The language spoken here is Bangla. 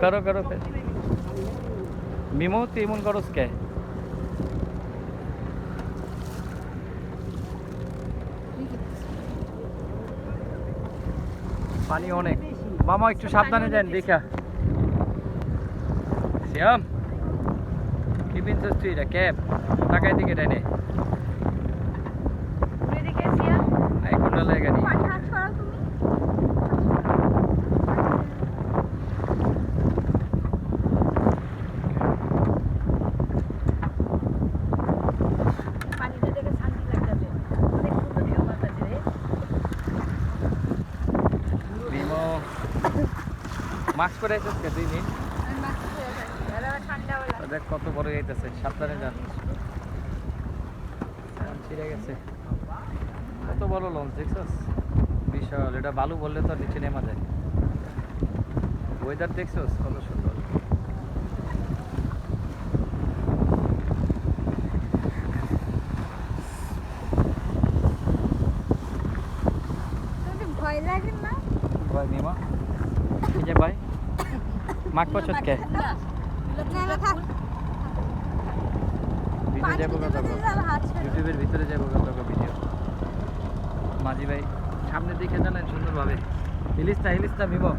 করো করো মিমো তুই এমন করস কে? পানি অনেক মামা, একটু সাবধানে যান দেখা। শ্যাম কি পিনছিস তুই? এটা ক্যাব টাকায় দিকে টাইনে আই কোনটা লাগে গাড়ি। মিমো মাস্ক পরে আছিস কে তুই? নিন দেখ কত বড় যাইতেছে, সাবধানে যান। ছিঁড়ে গেছে। কত বড় লঞ্চ দেখছস, বিশাল। এটা বালু বললে তো নিচে নেমা যায়। ওয়েদার দেখছস কত সুন্দর। ভয় লাগে না? ভয় মিমা এই যে ভাই মাক পছন্দ কে? ভিডিও যাবো কত, ইউটিউবের ভিতরে যাবো কত ভিডিও। মাঝি ভাই সামনে দিকে জানেন সুন্দরভাবে। ইলিশটা মিমো